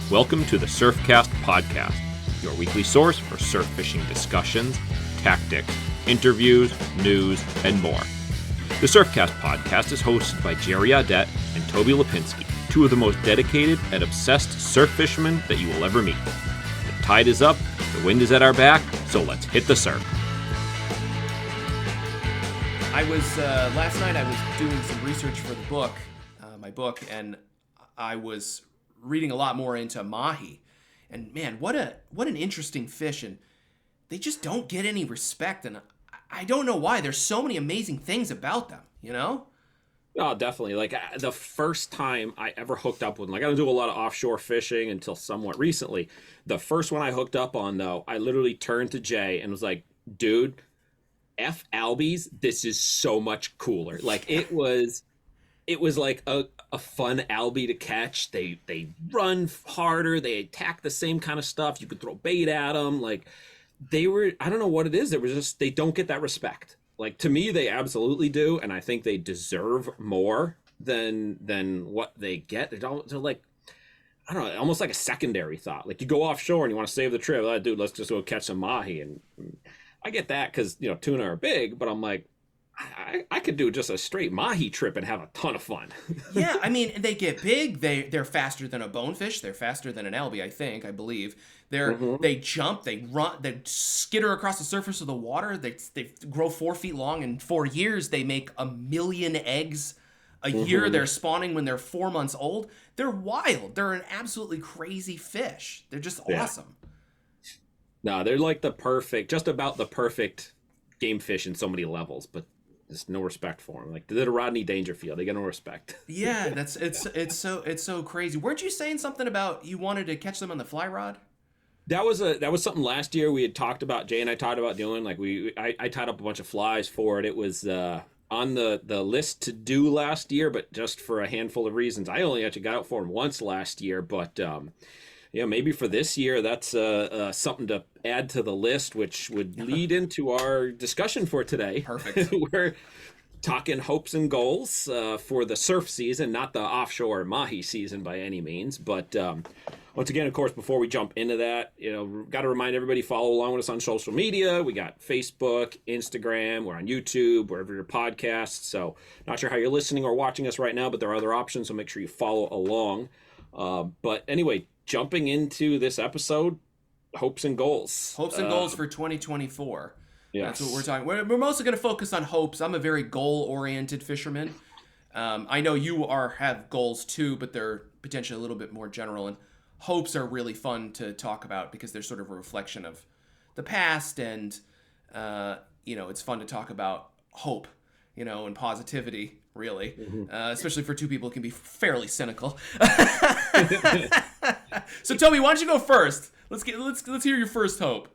Welcome to the Surfcast Podcast, your weekly source for surf fishing discussions, tactics, interviews, news, and more. The Surfcast Podcast is hosted by Jerry Audet and Toby Lapinski, two of the most dedicated and obsessed surf fishermen that you will ever meet. The tide is up, the wind is at our back, so let's hit the surf. Last night I was doing some research for the book, my book, and I was reading a lot more into mahi. And man, what an interesting fish, and they just don't get any respect, and I don't know why. There's so many amazing things about them, you know? Oh, definitely. Like the first time I ever hooked up with them, like I don't do a lot of offshore fishing until somewhat recently. The first one I hooked up on, though, I literally turned to Jay and was like, dude, F Albies, this is so much cooler. Like it was like a fun albie to catch. They run harder. They attack the same kind of stuff. You could throw bait at them. Like they were, I don't know what it is. They don't get that respect. Like to me, they absolutely do. And I think they deserve more than what they get. They're like, I don't know, almost like a secondary thought. Like you go offshore and you want to save the trip. Like, dude, let's just go catch some mahi. And I get that because, you know, tuna are big, but I'm like, I could do just a straight mahi trip and have a ton of fun. Yeah, I mean, they get big. They're faster than a bonefish. They're faster than an albie, I believe. They jump, they run, they skitter across the surface of the water. They grow 4 feet long. In 4 years, they make 1 million eggs a year. They're spawning when they're 4 months old. They're wild. They're an absolutely crazy fish. They're just awesome. No, they're like just about the perfect game fish in so many levels, but there's no respect for them. Like they're Rodney Dangerfield. They get no respect. Yeah, it's so crazy. Weren't you saying something about you wanted to catch them on the fly rod? That was something last year we had talked about. Jay and I talked about doing. Like I tied up a bunch of flies for it. It was on the list to do last year, but just for a handful of reasons. I only actually got out for them once last year, but yeah, maybe for this year, that's something to add to the list, which would lead into our discussion for today. Perfect. We're talking hopes and goals for the surf season, not the offshore mahi season by any means. But once again, of course, before we jump into that, you know, got to remind everybody, follow along with us on social media. We got Facebook, Instagram, we're on YouTube, wherever your podcasts. So not sure how you're listening or watching us right now, but there are other options, so make sure you follow along. But anyway, jumping into this episode, hopes and goals. Hopes and goals for 2024. Yes. That's what we're talking. We're mostly going to focus on hopes. I'm a very goal-oriented fisherman. I know you have goals too, but they're potentially a little bit more general. And hopes are really fun to talk about because they're sort of a reflection of the past, and it's fun to talk about hope, and positivity. Really, especially for two people who can be fairly cynical. So, Toby, why don't you go first? Let's hear your first hope.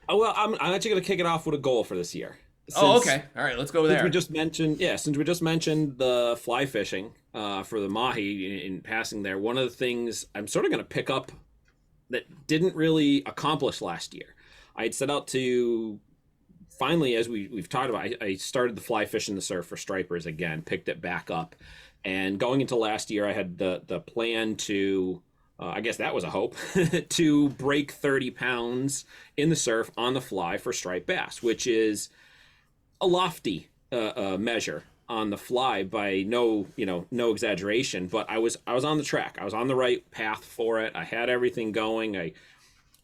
Oh, well, I'm actually going to kick it off with a goal for this year. Okay. All right, let's go there. Since we just mentioned the fly fishing for the mahi in passing there, one of the things I'm sort of going to pick up that didn't really accomplish last year. I had set out to finally, as we've talked about, I started the fly fishing the surf for stripers again, picked it back up, and going into last year, I had the plan to. I guess that was a hope, to break 30 pounds in the surf on the fly for striped bass, which is a lofty measure on the fly by no exaggeration. But I was on the track. I was on the right path for it. I had everything going. I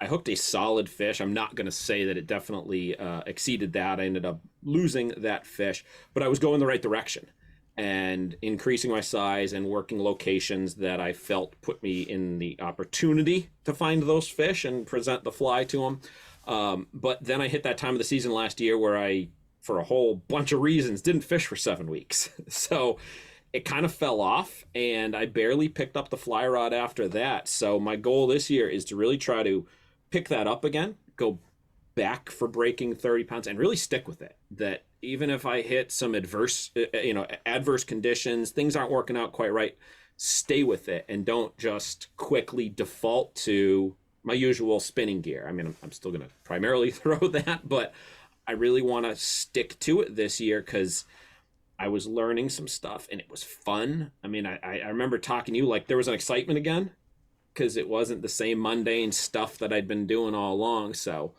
hooked a solid fish. I'm not going to say that it definitely exceeded that. I ended up losing that fish, but I was going the right direction and increasing my size and working locations that I felt put me in the opportunity to find those fish and present the fly to them. But then I hit that time of the season last year where I, for a whole bunch of reasons, didn't fish for 7 weeks. So it kind of fell off, and I barely picked up the fly rod after that. So my goal this year is to really try to pick that up again, go back for breaking 30 pounds, and really stick with it. That even if I hit some adverse conditions, things aren't working out quite right, stay with it and don't just quickly default to my usual spinning gear. I mean, I'm still going to primarily throw that, but I really want to stick to it this year because I was learning some stuff and it was fun. I mean, I remember talking to you, like there was an excitement again because it wasn't the same mundane stuff that I'd been doing all along. So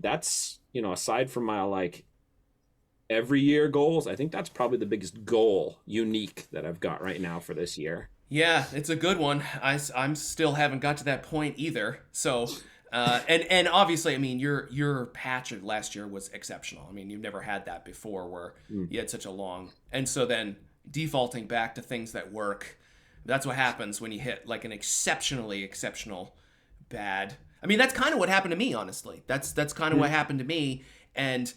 that's, aside from my like every year goals, I think that's probably the biggest goal unique that I've got right now for this year. Yeah, it's a good one. I'm still haven't got to that point either. So, and obviously, I mean, your patch of last year was exceptional. I mean, you've never had that before where you had such a long, and so then defaulting back to things that work. That's what happens when you hit like an exceptionally exceptional bad. I mean, that's kind of what happened to me, honestly. That's kind of what happened to me. And,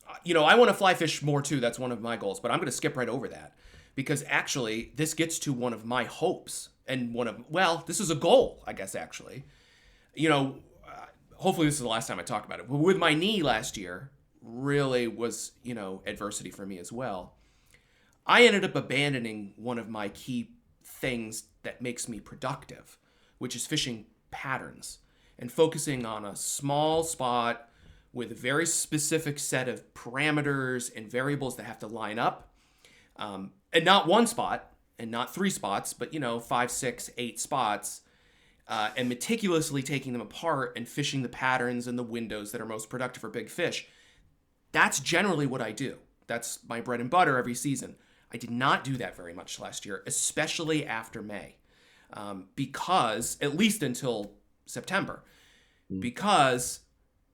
I want to fly fish more too. That's one of my goals, but I'm going to skip right over that because actually this gets to one of my hopes and this is a goal, I guess, actually. Hopefully this is the last time I talk about it. But with my knee last year really was, adversity for me as well. I ended up abandoning one of my key things that makes me productive, which is fishing patterns and focusing on a small spot with a very specific set of parameters and variables that have to line up. And not one spot and not 3 spots, but 5, 6, 8 spots, and meticulously taking them apart and fishing the patterns and the windows that are most productive for big fish. That's generally what I do. That's my bread and butter every season. I did not do that very much last year, especially after May, because at least until September, because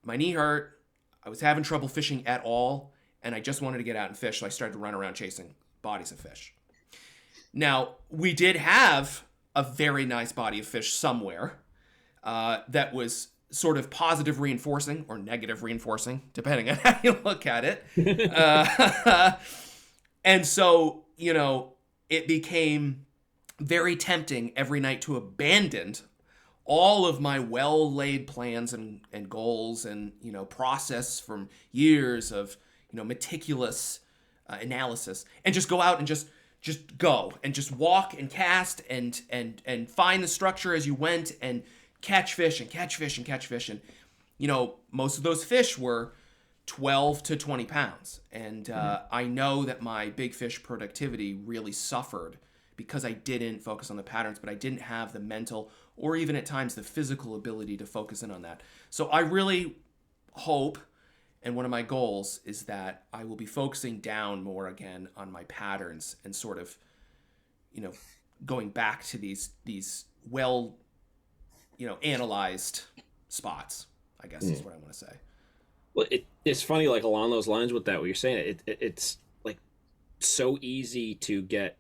my knee hurt, I was having trouble fishing at all, and I just wanted to get out and fish, so I started to run around chasing bodies of fish. Now, we did have a very nice body of fish somewhere that was sort of positive reinforcing or negative reinforcing, depending on how you look at it. And so, it became very tempting every night to abandon all of my well-laid plans and goals and, process from years of, meticulous analysis and just go out and just go and just walk and cast and find the structure as you went and catch fish and catch fish and catch fish. And, most of those fish were 12 to 20 pounds. And I know that my big fish productivity really suffered because I didn't focus on the patterns, but I didn't have the mental or even at times the physical ability to focus in on that. So I really hope, and one of my goals is that I will be focusing down more again on my patterns and sort of, going back to these well, analyzed spots, I guess is what I want to say. Well, it's funny, like along those lines with that, what you're saying, it's like so easy to get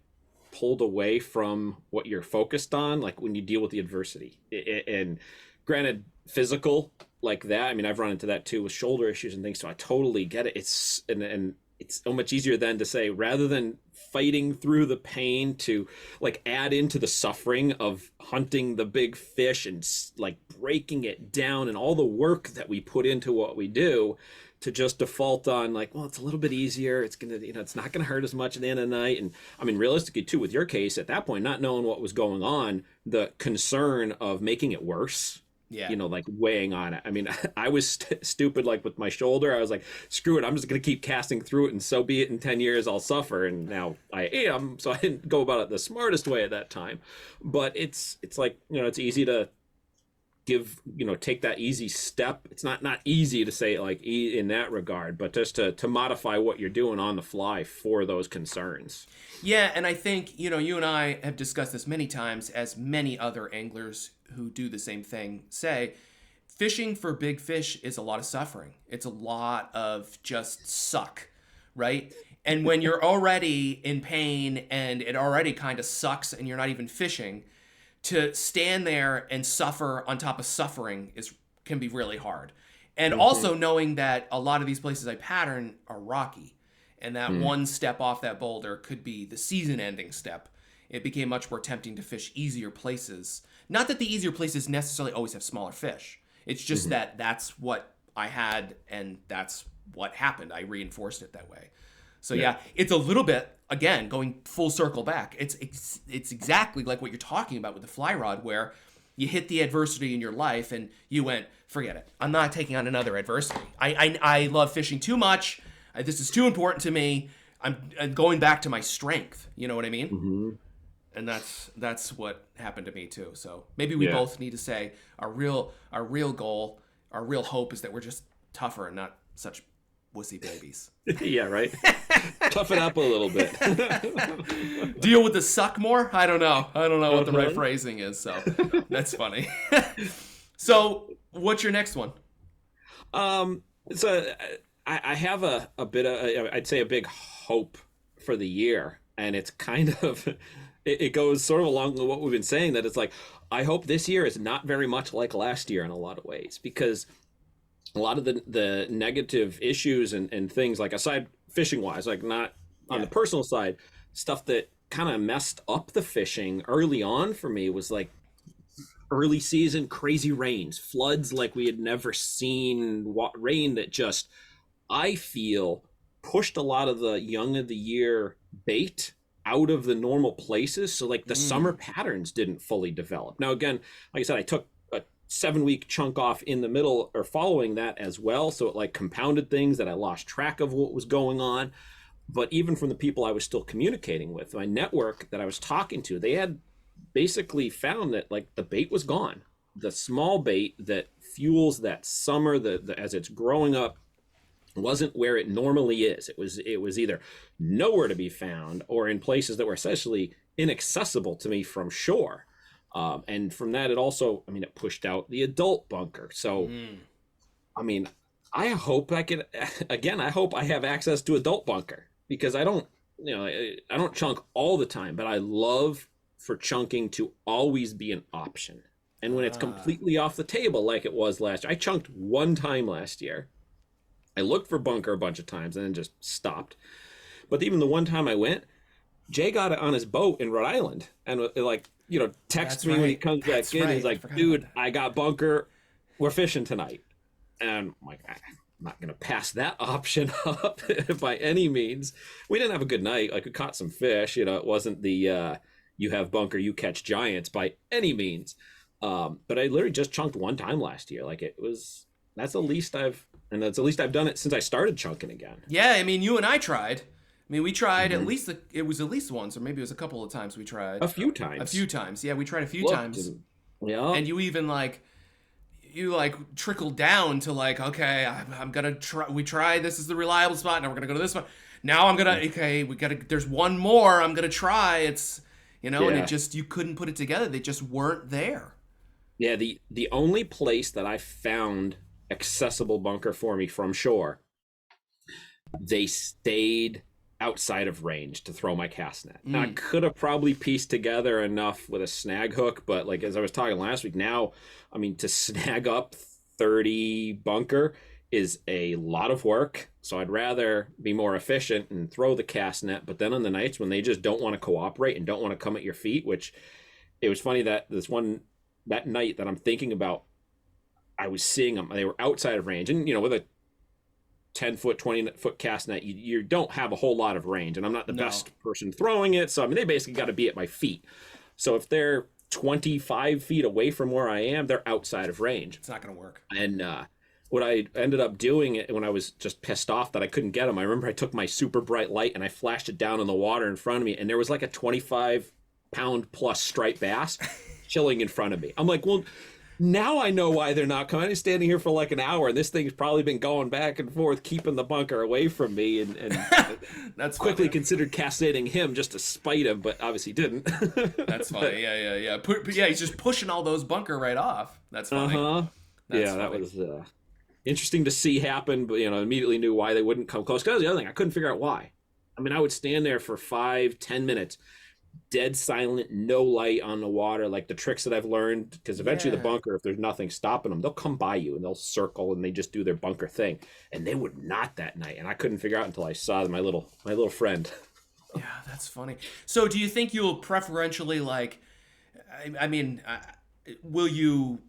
pulled away from what you're focused on, like when you deal with the adversity. And granted, physical like that, I mean, I've run into that too with shoulder issues and things, so I totally get it. It's so much easier then to say, rather than fighting through the pain, to like add into the suffering of hunting the big fish and like breaking it down and all the work that we put into what we do, to just default on like, well, it's a little bit easier. It's going to, it's not going to hurt as much at the end of the night. And I mean, realistically too, with your case at that point, not knowing what was going on, the concern of making it worse, like weighing on it. I mean, I was stupid, like with my shoulder, I was like, screw it. I'm just going to keep casting through it, and so be it. In 10 years, I'll suffer. And now I am. So I didn't go about it the smartest way at that time, but it's like, it's easy to take that easy step. It's not easy to say like in that regard, but just to modify what you're doing on the fly for those concerns. Yeah, and I think, you and I have discussed this many times, as many other anglers who do the same thing say, fishing for big fish is a lot of suffering. It's a lot of just suck, right? And when you're already in pain and it already kind of sucks and you're not even fishing, to stand there and suffer on top of suffering can be really hard. And also knowing that a lot of these places I pattern are rocky, and that one step off that boulder could be the season-ending step. It became much more tempting to fish easier places. Not that the easier places necessarily always have smaller fish. It's just that that's what I had, and that's what happened. I reinforced it that way. So yeah, it's a little bit, again, going full circle back. It's exactly like what you're talking about with the fly rod, where you hit the adversity in your life and you went, forget it. I'm not taking on another adversity. I love fishing too much. This is too important to me. I'm going back to my strength. You know what I mean? And that's what happened to me too. So maybe we both need to say our real goal, our real hope is that we're just tougher and not such wussy babies. Yeah, right. Toughen up a little bit. Deal with the suck more? I don't know what the right phrasing is. So that's funny. So what's your next one? So I have a bit of, I'd say, a big hope for the year, and it's kind of, it goes sort of along with what we've been saying, that it's like, I hope this year is not very much like last year in a lot of ways, because a lot of the negative issues and things, like aside fishing wise, like not on the personal side, stuff that kind of messed up the fishing early on for me was like early season crazy rains, floods like we had never seen, rain that just, I feel, pushed a lot of the young of the year bait out of the normal places. So like the summer patterns didn't fully develop. Now, again, like I said, I took a 7-week chunk off in the middle or following that as well. So it like compounded things that I lost track of what was going on. But even from the people I was still communicating with, my network that I was talking to, they had basically found that like the bait was gone. The small bait that fuels that summer, as it's growing up, wasn't where it normally is. It was either nowhere to be found or in places that were essentially inaccessible to me from shore. And from that, it also, I mean, it pushed out the adult bunker. So, I mean, I hope I hope I have access to adult bunker, because I don't chunk all the time, but I love for chunking to always be an option. And when it's completely off the table, like it was last year, I chunked one time last year. I looked for bunker a bunch of times and then just stopped. But even the one time I went, Jay got it on his boat in Rhode Island, and texts me when he comes back in. He's like, "Dude, I got bunker. We're fishing tonight." And I'm like, I'm not gonna pass that option up by any means. We didn't have a good night. Like, we caught some fish. It wasn't the you have bunker, you catch giants by any means. But I literally just chunked one time last year. Like, that's the least I've done it since I started chunking again. Yeah, I mean, you and I tried. I mean, we tried at least, it was at least once, or maybe it was a couple of times we tried. A few times. Yeah, we tried a few times. And you even trickled down to like, okay, I'm going to try, we tried, this is the reliable spot, now we're going to go to this one. Now I'm going to, okay, there's one more I'm going to try. It's, and it just, you couldn't put it together. They just weren't there. Yeah, the only place that I found accessible bunker for me from shore, they stayed outside of range to throw my cast net. Now, I could have probably pieced together enough with a snag hook, but like as I was talking last week, now, I mean, to snag up 30 bunker is a lot of work. So I'd rather be more efficient and throw the cast net. But then on the nights when they just don't want to cooperate and don't want to come at your feet, which it was funny that that night that I'm thinking about, I was seeing them, they were outside of range. And, with a 10-foot, 20-foot cast net, you don't have a whole lot of range. And I'm not the best person throwing it. So, I mean, they basically got to be at my feet. So if they're 25 feet away from where I am, they're outside of range. It's not going to work. And what I ended up doing when I was just pissed off that I couldn't get them, I remember I took my super bright light and I flashed it down in the water in front of me. And there was like a 25-pound plus striped bass chilling in front of me. I'm like, well, now I know why they're not coming. I'm standing here for like an hour, and this thing's probably been going back and forth, keeping the bunker away from me, and that's quickly funny. Considered castrating him just to spite him, but obviously didn't. That's funny. Yeah. He's just pushing all those bunker right off. That's funny. That was interesting to see happen, but immediately knew why they wouldn't come close. Because the other thing, I couldn't figure out why. I mean, I would stand there for 5-10 minutes, dead silent, no light on the water, like the tricks that I've learned, because eventually the bunker, if there's nothing stopping them, they'll come by you and they'll circle and they just do their bunker thing. And they would not that night, and I couldn't figure out until I saw my little friend. Yeah, that's funny. So do you think you'll preferentially, like, I mean, will you,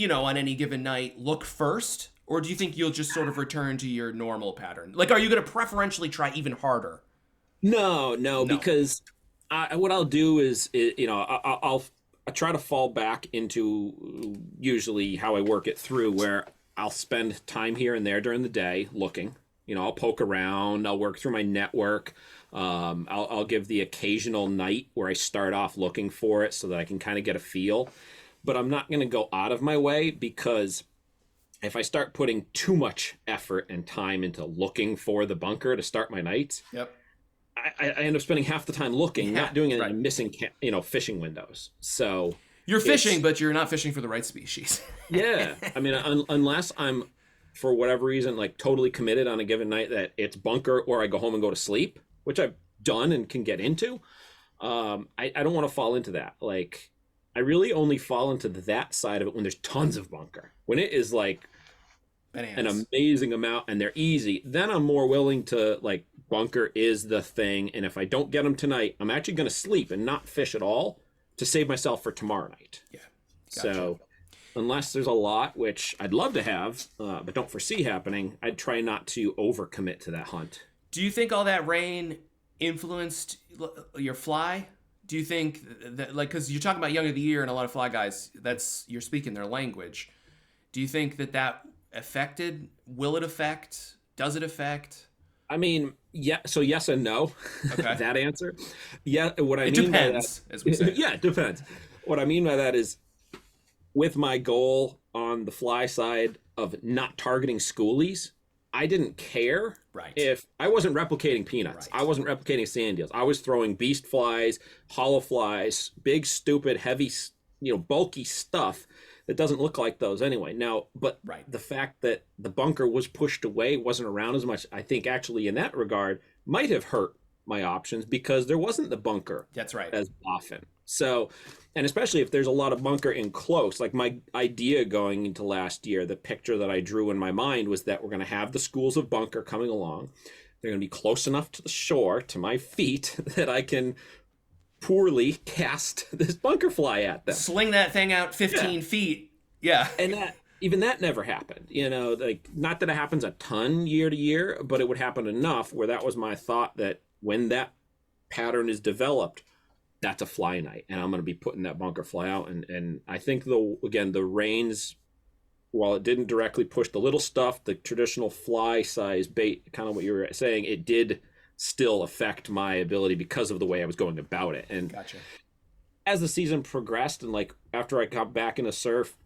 on any given night look first, or do you think you'll just sort of return to your normal pattern? Like, are you going to preferentially try even harder? No. Because what I'll do is, I'll try to fall back into usually how I work it through, where I'll spend time here and there during the day looking. I'll poke around, I'll work through my network. I'll give the occasional night where I start off looking for it so that I can kind of get a feel. But I'm not going to go out of my way, because if I start putting too much effort and time into looking for the bunker to start my nights, Yep. I end up spending half the time looking, not doing it, and missing, fishing windows. So you're fishing, but you're not fishing for the right species. Yeah. I mean, unless I'm, for whatever reason, like totally committed on a given night that it's bunker or I go home and go to sleep, which I've done and can get into, I don't want to fall into that. Like, I really only fall into that side of it when there's tons of bunker. When it is like an amazing amount and they're easy, then I'm more willing to, like, bunker is the thing. And if I don't get them tonight, I'm actually going to sleep and not fish at all to save myself for tomorrow night. Yeah. Gotcha. So unless there's a lot, which I'd love to have, but don't foresee happening, I'd try not to overcommit to that hunt. Do you think all that rain influenced your fly? Do you think that, like, because you're talking about young of the year and a lot of fly guys, you're speaking their language. Do you think that affected? Will it affect? Does it affect? I mean, yeah. So yes and no. Okay. That answer. Yeah. What I mean depends, by that, as we say. Yeah, it depends. What I mean by that is, with my goal on the fly side of not targeting schoolies, I didn't care if I wasn't replicating peanuts. I wasn't replicating sand eels. I was throwing beast flies, hollow flies, big, stupid, heavy, bulky stuff that doesn't look like those anyway. Now, but the fact that the bunker was pushed away, wasn't around as much, I think actually in that regard might have hurt my options, because there wasn't the bunker as often. So, and especially if there's a lot of bunker in close, like my idea going into last year, the picture that I drew in my mind was that we're going to have the schools of bunker coming along. They're going to be close enough to the shore, to my feet, that I can poorly cast this bunker fly at them. Sling that thing out 15 feet. Yeah. And even that never happened. Like, not that it happens a ton year to year, but it would happen enough where that was my thought, that when that pattern is developed, that's a fly night, and I'm going to be putting that bunker fly out. And I think the rains, while it didn't directly push the little stuff, the traditional fly size bait, kind of what you were saying, it did still affect my ability because of the way I was going about it. And gotcha. As the season progressed, and like after I got back into surf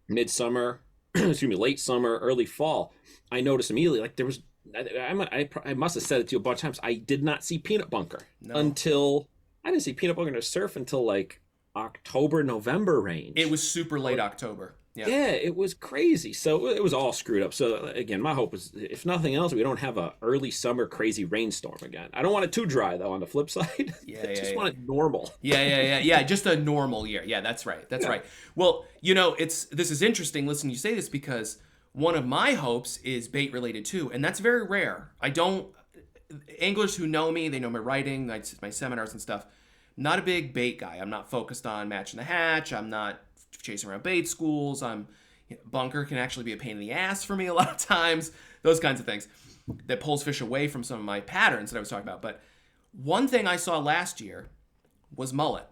midsummer, late summer, early fall, I noticed immediately, like, there was, I must have said it to you a bunch of times, I did not see peanut bunker until I didn't see peanut bunker in the surf until like October, November range. It was super late October. Yeah, it was crazy. So it was all screwed up. So again, my hope is, if nothing else, we don't have a early summer crazy rainstorm again. I don't want it too dry though. On the flip side, I just want it normal. Yeah. Just a normal year. Yeah, that's right. That's right. Well, this is interesting. Listen, you say this because one of my hopes is bait related too, and that's very rare. Anglers who know me, they know my writing, my seminars and stuff. Not a big bait guy. I'm not focused on matching the hatch. I'm not chasing around bait schools. Bunker can actually be a pain in the ass for me a lot of times. Those kinds of things that pulls fish away from some of my patterns that I was talking about. But one thing I saw last year was mullet.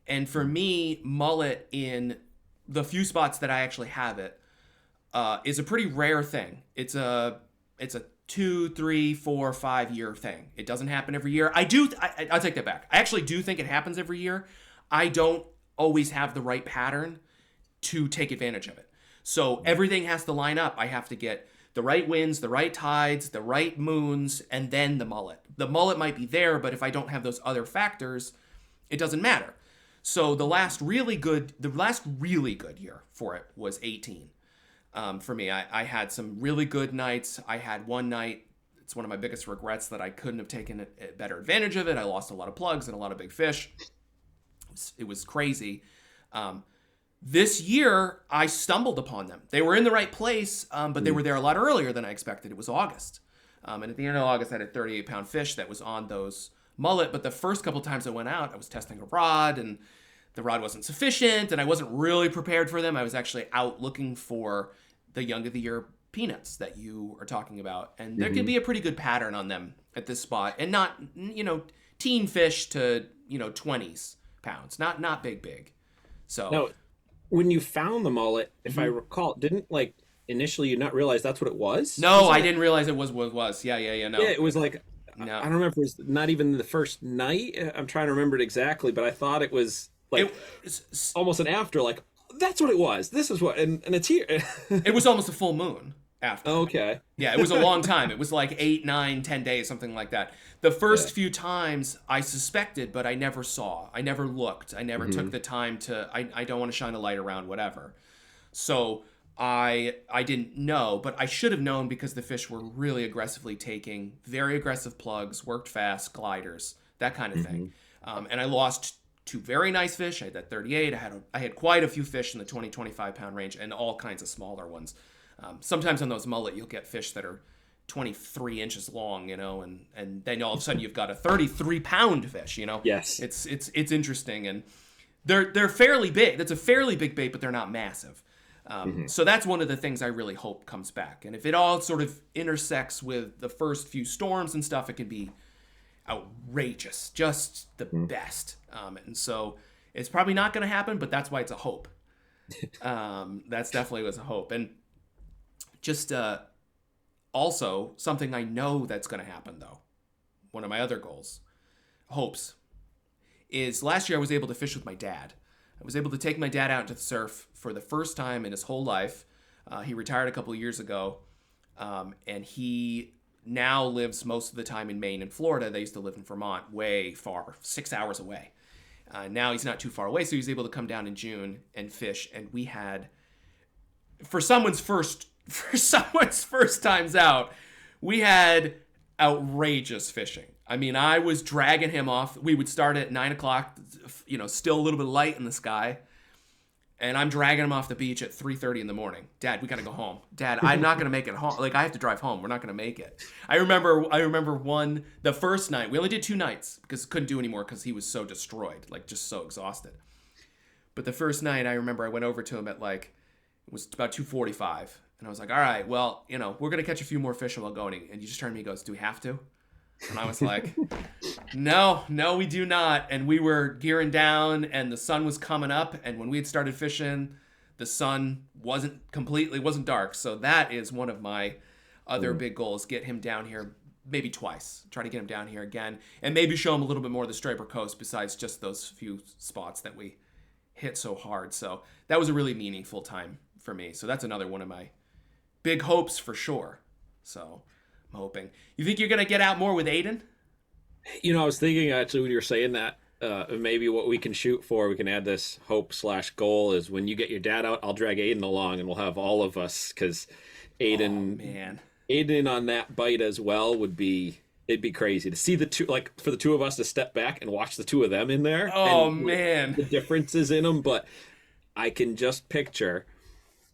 And for me, mullet, in the few spots that I actually have it, is a pretty rare thing. It's a 2, 3, 4, 5 year thing. It doesn't happen every year. I'll take that back. I actually do think it happens every year. I don't always have the right pattern to take advantage of it. So everything has to line up. I have to get the right winds, the right tides, the right moons, and then the mullet. The mullet might be there, but if I don't have those other factors, it doesn't matter. So the last really good year for it was 18. For me, I had some really good nights. I had one night, it's one of my biggest regrets, that I couldn't have taken a better advantage of it. I lost a lot of plugs and a lot of big fish. It was crazy. This year, I stumbled upon them. They were in the right place, but they were there a lot earlier than I expected. It was August. And at the end of August, I had a 38-pound fish that was on those mullet. But the first couple times I went out, I was testing a rod, and the rod wasn't sufficient, and I wasn't really prepared for them. I was actually out looking for the young of the year peanuts that you are talking about. And there can be a pretty good pattern on them at this spot. And not, teen fish to, 20s pounds. Not big. So now, when you found the mullet, if I recall, didn't, like, initially you not realize that's what it was? No, I didn't realize it was what it was. Yeah, no. Yeah, it was like, No. I don't remember if it was not even the first night. I'm trying to remember it exactly, but I thought it was like almost an after, like, that's what it was. This is what, and it's here. It was almost a full moon after. Okay. Yeah, it was a long time. It was like 8, 9, 10 days, something like that. The first few times I suspected, but I never saw. I never looked. I never took the time to, I don't want to shine a light around, whatever. So I didn't know, but I should have known because the fish were really aggressively taking very aggressive plugs, worked fast, gliders, that kind of thing. And I lost 2 very nice fish. I had that 38. I had quite a few fish in the 20, 25 pound range and all kinds of smaller ones. Sometimes on those mullet, you'll get fish that are 23 inches long, and then all of a sudden you've got a 33 pound fish, Yes. It's interesting, and they're fairly big. That's a fairly big bait, but they're not massive. So that's one of the things I really hope comes back. And if it all sort of intersects with the first few storms and stuff, it can be outrageous, just the best. And so it's probably not going to happen, but that's why it's a hope. That's definitely was a hope. And just also something I know that's going to happen, though. One of my other goals, hopes, is last year I was able to fish with my dad. I was able to take my dad out into the surf for the first time in his whole life. He retired a couple of years ago, and he now lives most of the time in Maine and Florida. They used to live in Vermont, way far, 6 hours away. Now he's not too far away, so he was able to come down in June and fish. And we had, for someone's first times out, we had outrageous fishing. I mean, I was dragging him off. We would start at 9 o'clock, still a little bit light in the sky. And I'm dragging him off the beach at 3:30 in the morning. Dad, we got to go home. Dad, I'm not going to make it home. Like, I have to drive home. We're not going to make it. I remember the first night. We only did 2 nights because couldn't do anymore because he was so destroyed, like just so exhausted. But the first night, I remember I went over to him at it was about 2:45. And I was like, all right, well, we're going to catch a few more fish while going. And he just turned to me and goes, do we have to? And I was like, no, we do not. And we were gearing down and the sun was coming up. And when we had started fishing, the sun wasn't dark. So that is one of my other big goals, get him down here maybe twice, try to get him down here again, and maybe show him a little bit more of the Striper Coast besides just those few spots that we hit so hard. So that was a really meaningful time for me. So that's another one of my big hopes for sure. So I'm hoping. You think you're going to get out more with Aiden? I was thinking actually when you were saying that, maybe what we can shoot for, we can add this hope/goal is when you get your dad out, I'll drag Aiden along and we'll have all of us, because Aiden on that bite as well it'd be crazy to see the two, like for the two of us to step back and watch the two of them in there. The differences in them, but I can just picture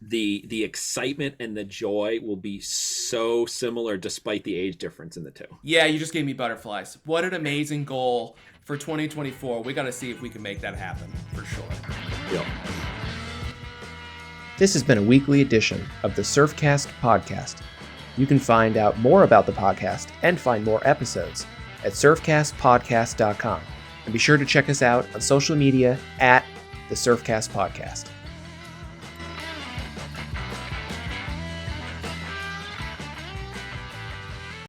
the excitement and the joy will be so similar despite the age difference in the two. Yeah, you just gave me butterflies. What an amazing goal for 2024. We got to see if we can make that happen for sure. Yep. This has been a weekly edition of the Surfcast Podcast. You can find out more about the podcast and find more episodes at surfcastpodcast.com. And be sure to check us out on social media at the Surfcast Podcast.